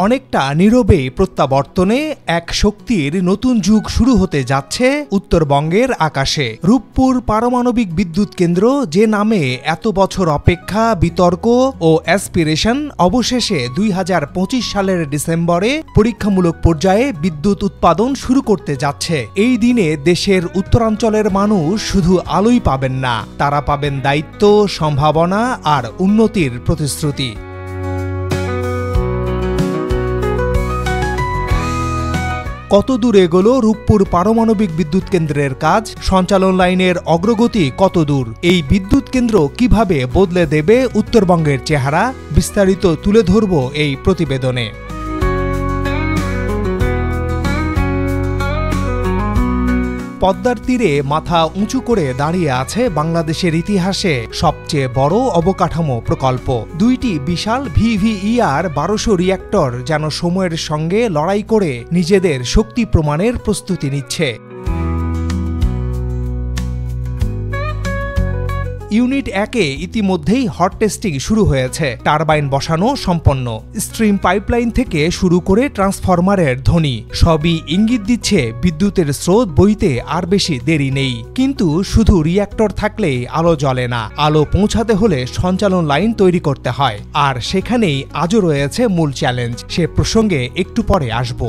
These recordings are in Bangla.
অনেকটা নীরবে প্রত্যাবর্তনে এক শক্তির নতুন যুগ শুরু হতে যাচ্ছে উত্তরবঙ্গের আকাশে। রূপপুর পারমাণবিক বিদ্যুৎ কেন্দ্র, যে নামে এত বছর অপেক্ষা, বিতর্ক ও অ্যাসপিরেশন, অবশেষে 2025 সালের ডিসেম্বরে পরীক্ষামূলক পর্যায়ে বিদ্যুৎ উৎপাদন শুরু করতে যাচ্ছে। এই দিনে দেশের উত্তরাঞ্চলের মানুষ শুধু আলোই পাবেন না, তারা পাবেন দায়িত্ব, সম্ভাবনা আর উন্নতির প্রতিশ্রুতি। কত দূর এগোলো রূপপুর পারমাণবিক বিদ্যুৎ কেন্দ্রের কাজ? সঞ্চালন লাইনের অগ্রগতি কত দূর? এই বিদ্যুৎ কেন্দ্র কিভাবে বদলে দেবে উত্তরবঙ্গের চেহারা? বিস্তারিত তুলে ধরব এই প্রতিবেদনে। পদ্মার তীরে মাথা উঁচু করে দাঁড়িয়ে আছে বাংলাদেশের ইতিহাসে সবচেয়ে বড় অবকাঠামো প্রকল্প। দুইটি বিশাল VVER 1200 রিঅ্যাক্টর যেন সময়ের সঙ্গে লড়াই করে নিজেদের শক্তি প্রমাণের প্রস্তুতি নিচ্ছে। ইউনিট 1-এ ইতিমধ্যেই হট টেস্টিং শুরু হয়েছে। টারবাইন বসানো সম্পন্ন, স্ট্রিম পাইপলাইন থেকে শুরু করে ট্রান্সফরমারের ধ্বনি সবই ইঙ্গিত দিচ্ছে বিদ্যুতের স্রোত বইতে আর বেশি দেরি নেই। কিন্তু শুধু রিঅ্যাক্টর থাকলেই আলো জ্বলে না, আলো পৌঁছাতে হলে সঞ্চালন লাইন তৈরি করতে হয়। আর সেখানেই আজও রয়েছে মূল চ্যালেঞ্জ। সে প্রসঙ্গে একটু পরে আসব।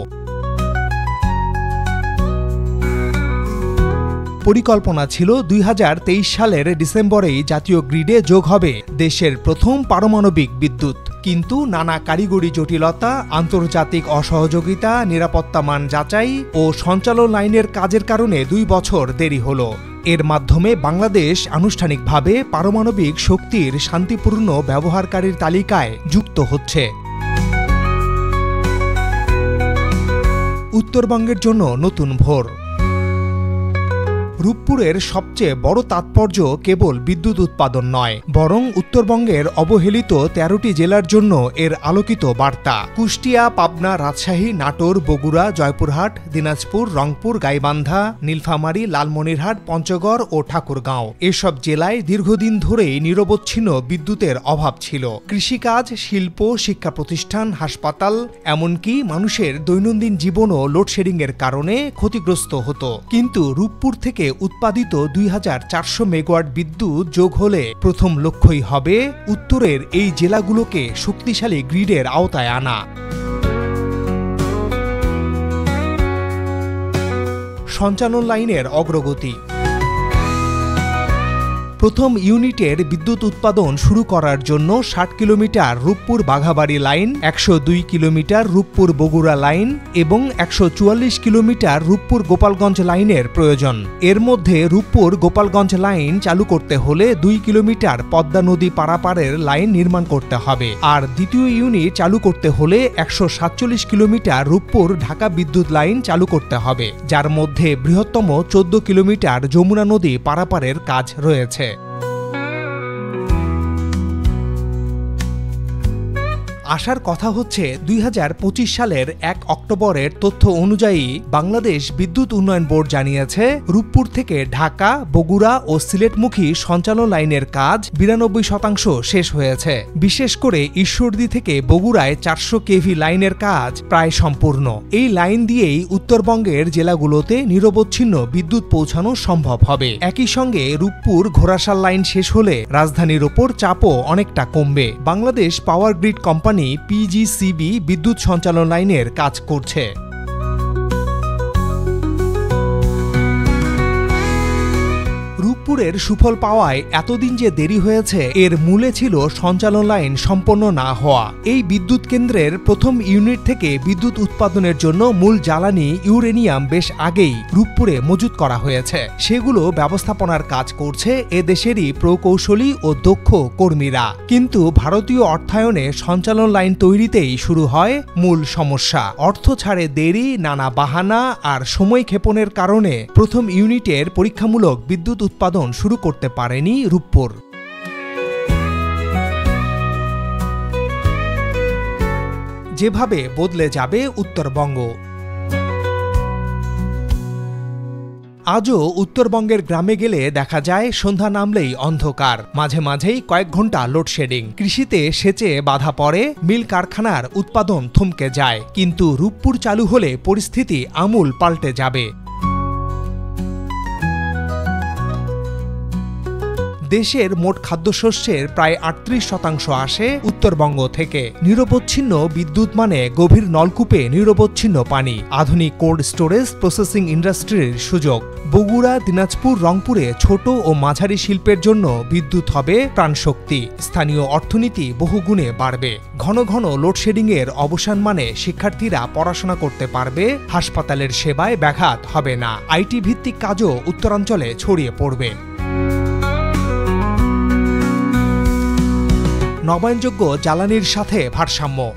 পরিকল্পনা ছিল 2023 সালের ডিসেম্বরেই জাতীয় গ্রিডে যোগ হবে দেশের প্রথম পারমাণবিক বিদ্যুৎ। কিন্তু নানা কারিগরি জটিলতা, আন্তর্জাতিক অসহযোগিতা, নিরাপত্তা মান যাচাই ও সঞ্চালন লাইনের কাজের কারণে 2 বছর দেরি হলো। এর মাধ্যমে বাংলাদেশ আনুষ্ঠানিকভাবে পারমাণবিক শক্তির শান্তিপূর্ণ ব্যবহারকারীর তালিকায় যুক্ত হচ্ছে। উত্তরবঙ্গের জন্য নতুন ভোর। রূপপুরের সবচেয়ে বড় তাৎপর্য কেবল বিদ্যুৎ উৎপাদন নয়, বরং উত্তরবঙ্গের অবহেলিত 13টি জেলার জন্য এর আলোকিত বার্তা। কুষ্টিয়া, পাবনা, রাজশাহী, নাটোর, বগুড়া, জয়পুরহাট, দিনাজপুর, রংপুর, গাইবান্ধা, নীলফামারী, লালমনিরহাট, পঞ্চগড় ও ঠাকুরগাঁও এসব জেলায় দীর্ঘদিন ধরেই নিরবচ্ছিন্ন বিদ্যুতের অভাব ছিল। কৃষিকাজ, শিল্প, শিক্ষা প্রতিষ্ঠান, হাসপাতাল, এমনকি মানুষের দৈনন্দিন জীবনও লোডশেডিংয়ের কারণে ক্ষতিগ্রস্ত হতো। কিন্তু রূপপুর থেকে উৎপাদিত 2400 মেগাওয়াট বিদ্যুৎ যোগ হলে প্রথম লক্ষ্যই হবে উত্তরের এই জেলাগুলোকে শক্তিশালী গ্রিডের আওতায় আনা। সঞ্চালন লাইনের অগ্রগতি। প্রথম ইউনিটের বিদ্যুৎ উৎপাদন শুরু করার জন্য 60 কিলোমিটার রূপপুর বাঘাবাড়ি line, 102 kilometre Rooppur Bogura line এবং 144 কিলোমিটার রূপপুর গোপালগঞ্জ লাইনের প্রয়োজন। এর মধ্যে রূপপুর গোপালগঞ্জ লাইন চালু করতে হলে 2 কিলোমিটার পদ্মা নদী পারাপারের লাইন নির্মাণ করতে হবে। আর দ্বিতীয় ইউনিট চালু করতে হলে 147 কিলোমিটার রূপপুর ঢাকা বিদ্যুৎ লাইন চালু করতে হবে, যার মধ্যে বৃহত্তম 14 কিলোমিটার যমুনা নদী পারাপারের কাজ রয়েছে। আসার কথা হচ্ছে 2025 সালের 1 অক্টোবরের তথ্য অনুযায়ী বাংলাদেশ বিদ্যুৎ উন্নয়ন বোর্ড জানিয়েছে রূপপুর থেকে ঢাকা, বগুড়া ও সিলেটমুখী সঞ্চালন লাইনের কাজ 92% শেষ হয়েছে। বিশেষ করে ঈশ্বরদী থেকে বগুড়ায় 400 কেভি লাইনের কাজ প্রায় সম্পূর্ণ। এই লাইন দিয়েই উত্তরবঙ্গের জেলাগুলোতে নিরবচ্ছিন্ন বিদ্যুৎ পৌঁছানো সম্ভব হবে। একই সঙ্গে রূপপুর ঘোড়াশাল লাইন শেষ হলে রাজধানীর ওপর চাপও অনেকটা কমবে। Bangladesh power grid company PGCB বিদ্যুৎ সঞ্চালন লাইনের কাজ করছে। রূপপুরের সুফল পাওয়ায় এতদিন যে দেরি হয়েছে, এর মূলে ছিল সঞ্চালন লাইন সম্পন্ন না হওয়া। এই বিদ্যুৎ কেন্দ্রের প্রথম ইউনিট থেকে বিদ্যুৎ উৎপাদনের জন্য মূল জ্বালানি ইউরেনিয়াম বেশ আগেই রূপপুরে মজুত করা হয়েছে। সেগুলো ব্যবস্থাপনার কাজ করছে এদেশেরই প্রকৌশলী ও দক্ষ কর্মীরা। কিন্তু ভারতীয় অর্থায়নে সঞ্চালন লাইন তৈরিতেই শুরু হয় মূল সমস্যা। অর্থ ছাড়ে দেরি, নানা বাহানা আর সময় ক্ষেপণের কারণে প্রথম ইউনিটের পরীক্ষামূলক বিদ্যুৎ উৎপাদন শুরু করতে পারেনি রূপপুর। যেভাবে বদলে যাবে উত্তরবঙ্গ। আজও উত্তরবঙ্গের গ্রামে গেলে দেখা যায় সন্ধ্যা নামলেই অন্ধকার, মাঝে মাঝেই কয়েক ঘন্টা লোডশেডিং। কৃষিতে সেচে বাধা পড়ে, মিল কারখানার উৎপাদন থমকে যায়। কিন্তু রূপপুর চালু হলে পরিস্থিতি আমূল পাল্টে যাবে। দেশের মোট খাদ্যশস্যের প্রায় ৩৮% আসে উত্তরবঙ্গ থেকে। নিরবচ্ছিন্ন বিদ্যুৎ মানে গভীর নলকূপে নিরবচ্ছিন্ন পানি, আধুনিক কোল্ড স্টোরেজ, প্রসেসিং ইন্ডাস্ট্রির সুযোগ। বগুড়া, দিনাজপুর, রংপুরে ছোট ও মাঝারি শিল্পের জন্য বিদ্যুৎ হবে প্রাণশক্তি। স্থানীয় অর্থনীতি বহুগুণে বাড়বে। ঘন ঘন লোডশেডিংয়ের অবসান মানে শিক্ষার্থীরা পড়াশোনা করতে পারবে, হাসপাতালের সেবায় ব্যাঘাত হবে না, আইটি ভিত্তিক কাজও উত্তরাঞ্চলে ছড়িয়ে পড়বে। নবায়নযোগ্য জ্বালানির সাথে ভারসাম্য।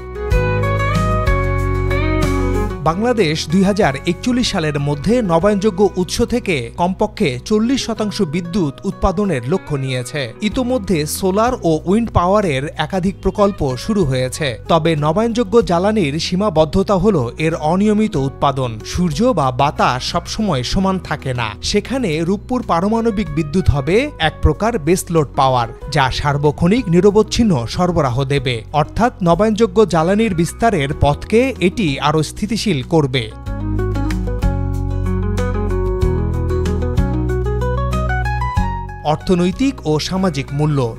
বাংলাদেশ ২০৪১ সালের মধ্যে নবায়নযোগ্য উৎস থেকে কমপক্ষে ৪০% বিদ্যুৎ উৎপাদনের লক্ষ্য নিয়েছে। ইতোমধ্যে সোলার ও উইন্ড পাওয়ারের একাধিক প্রকল্প শুরু হয়েছে। তবে নবায়নযোগ্য জ্বালানির সীমাবদ্ধতা হল এর অনিয়মিত উৎপাদন। সূর্য বা বাতাস সবসময় সমান থাকে না। সেখানে রূপপুর পারমাণবিক বিদ্যুৎ হবে এক প্রকার বেসলোড পাওয়ার, যা সার্বক্ষণিক নিরবচ্ছিন্ন সরবরাহ দেবে। অর্থাৎ নবায়নযোগ্য জ্বালানির বিস্তারের পথকে এটি আরও স্থিতিশীল করবে। অর্থনৈতিক ও সামাজিক মূল্য।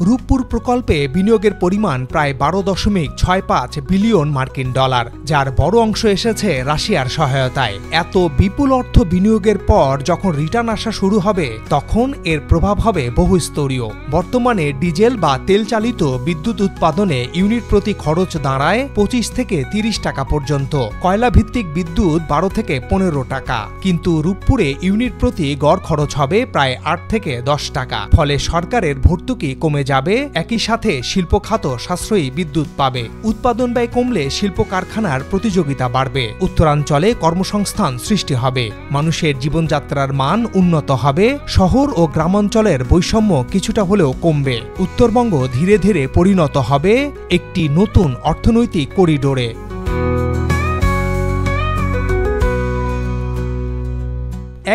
রূপপুর প্রকল্পে বিনিয়োগের পরিমাণ প্রায় ১২.৬৫ বিলিয়ন মার্কিন ডলার, যার বড় অংশ এসেছে রাশিয়ার সহায়তায়। এত বিপুল অর্থ বিনিয়োগের পর যখন রিটার্ন আসা শুরু হবে, তখন এর প্রভাব হবে বহুস্তরীয়। বর্তমানে ডিজেল বা তেল চালিত বিদ্যুৎ উৎপাদনে ইউনিট প্রতি খরচ দাঁড়ায় ২৫ থেকে ৩০ টাকা পর্যন্ত। কয়লা ভিত্তিক বিদ্যুৎ ১২ থেকে ১৫ টাকা। কিন্তু রূপপুরে ইউনিট প্রতি গড় খরচ হবে প্রায় ৮ থেকে ১০ টাকা। ফলে সরকারের ভর্তুকি কমে যাবে। একই সাথে শিল্প খাত সাশ্রয়ী বিদ্যুৎ পাবে। উৎপাদন ব্যয় কমলে শিল্প কারখানার প্রতিযোগিতা বাড়বে। উত্তরাঞ্চলে কর্মসংস্থান সৃষ্টি হবে। মানুষের জীবনযাত্রার মান উন্নত হবে। শহর ও গ্রামাঞ্চলের বৈষম্য কিছুটা হলেও কমবে। উত্তরবঙ্গ ধীরে ধীরে পরিণত হবে একটি নতুন অর্থনৈতিক করিডোরে।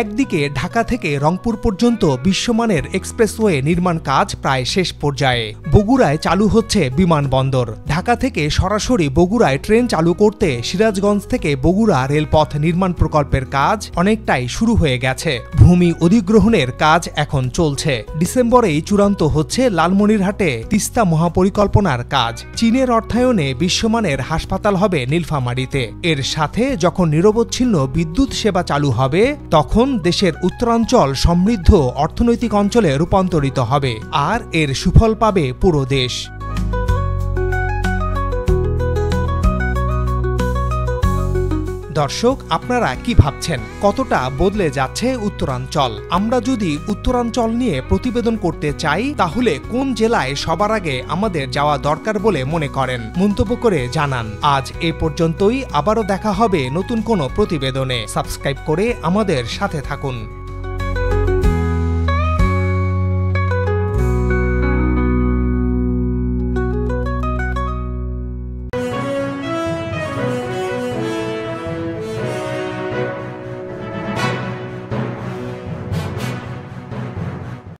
একদিকে ঢাকা থেকে রংপুর পর্যন্ত বিশ্বমানের এক্সপ্রেসওয়ে নির্মাণ কাজ প্রায় শেষ পর্যায়ে। বগুড়ায় চালু হচ্ছে বিমানবন্দর। ঢাকা থেকে সরাসরি বগুড়ায় ট্রেন চালু করতে সিরাজগঞ্জ থেকে বগুড়া রেলপথ নির্মাণ প্রকল্পের কাজ অনেকটাই শুরু হয়ে গেছে। ভূমি অধিগ্রহণের কাজ এখন চলছে। ডিসেম্বরেই চূড়ান্ত হচ্ছে লালমনিরহাটে তিস্তা মহাপরিকল্পনার কাজ। চীনের অর্থায়নে বিশ্বমানের হাসপাতাল হবে নীলফামারীতে। এর সাথে যখন নিরবচ্ছিন্ন বিদ্যুৎ সেবা চালু হবে, তখন দেশের উত্তরাঞ্চল সমৃদ্ধ অর্থনৈতিক অঞ্চলে রূপান্তরিত হবে। আর এর সুফল পাবে পুরো দেশ। দর্শক, আপনারা কি ভাবছেন, কতটা বদলে যাচ্ছে উত্তরাঞ্চল? আমরা যদি উত্তরাঞ্চল নিয়ে প্রতিবেদন করতে চাই, তাহলে কোন জেলায় সবার আগে আমাদের যাওয়া দরকার বলে মনে করেন? মন্তব্য করে জানান। আজ এ পর্যন্তই। আবারও দেখা হবে নতুন কোনো প্রতিবেদনে। সাবস্ক্রাইব করে আমাদের সাথে থাকুন।